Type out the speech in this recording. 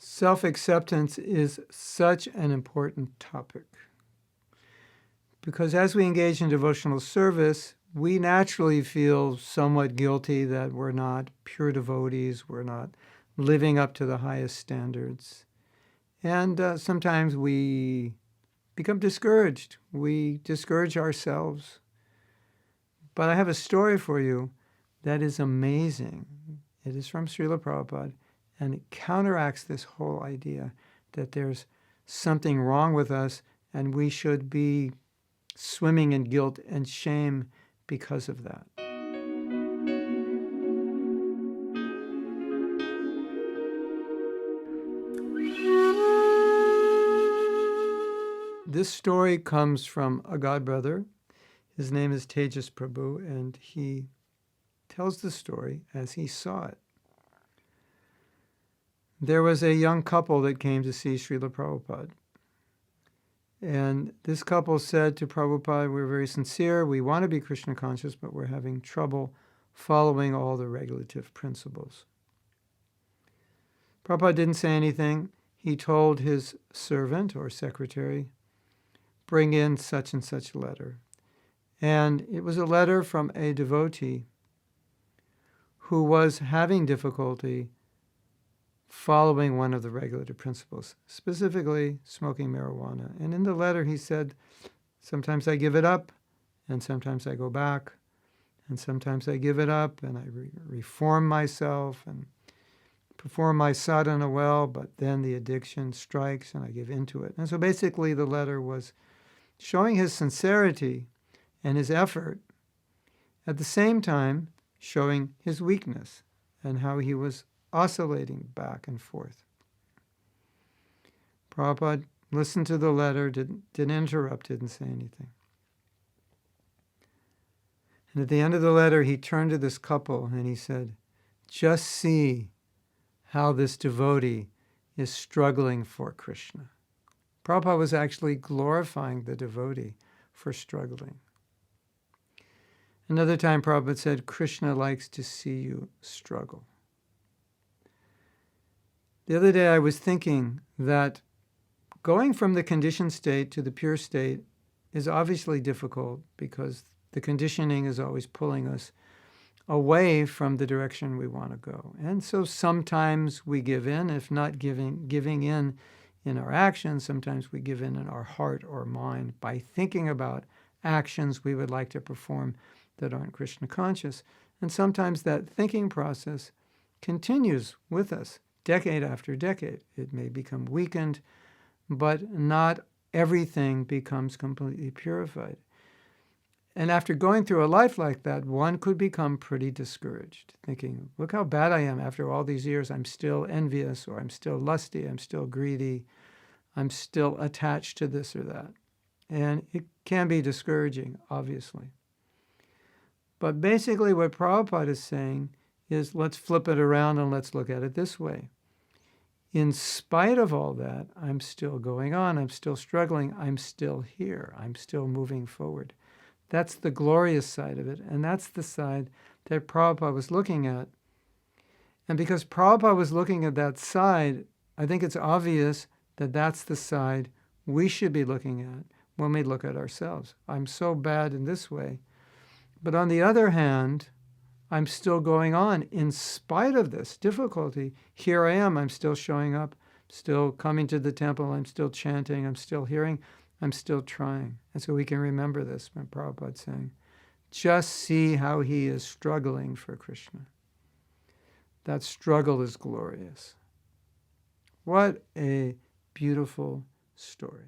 Self-acceptance is such an important topic because as we engage in devotional service, we naturally feel somewhat guilty that we're not pure devotees, we're not living up to the highest standards. And sometimes we become discouraged. We discourage ourselves. But I have a story for you that is amazing. It is from Srila Prabhupada, and it counteracts this whole idea that there's something wrong with us and we should be swimming in guilt and shame because of that. This story comes from a godbrother. His name is Tejas Prabhu, and he tells the story as he saw it. There was a young couple that came to see Srila Prabhupada. And this couple said to Prabhupada, we're very sincere, we want to be Krishna conscious, but we're having trouble following all the regulative principles. Prabhupada didn't say anything. He told his servant or secretary, bring in such and such a letter. And it was a letter from a devotee who was having difficulty following one of the regulative principles, specifically smoking marijuana. And in the letter he said, sometimes I give it up, and sometimes I go back, and sometimes I give it up, and I reform myself and perform my sadhana well, but then the addiction strikes and I give into it. And so basically the letter was showing his sincerity and his effort, at the same time showing his weakness and how he was oscillating back and forth. Prabhupada listened to the letter, didn't interrupt, didn't say anything. And at the end of the letter, he turned to this couple and he said, just see how this devotee is struggling for Krishna. Prabhupada was actually glorifying the devotee for struggling. Another time Prabhupada said, Krishna likes to see you struggle. The other day I was thinking that going from the conditioned state to the pure state is obviously difficult because the conditioning is always pulling us away from the direction we want to go. And so sometimes we give in, if not giving in our actions, sometimes we give in our heart or mind by thinking about actions we would like to perform that aren't Krishna conscious. And sometimes that thinking process continues with us decade after decade. It may become weakened, but not everything becomes completely purified. And after going through a life like that, one could become pretty discouraged, thinking, look how bad I am. After all these years, I'm still envious, or I'm still lusty, I'm still greedy, I'm still attached to this or that. And it can be discouraging, obviously. But basically what Prabhupada is saying is let's flip it around and let's look at it this way. In spite of all that, I'm still going on, I'm still struggling, I'm still here, I'm still moving forward. That's the glorious side of it, and that's the side that Prabhupada was looking at. And because Prabhupada was looking at that side, I think it's obvious that that's the side we should be looking at when we look at ourselves. I'm so bad in this way. But on the other hand, I'm still going on in spite of this difficulty. Here I am, I'm still showing up, still coming to the temple, I'm still chanting, I'm still hearing, I'm still trying. And so we can remember this when Prabhupada's saying, just see how he is struggling for Krishna. That struggle is glorious. What a beautiful story.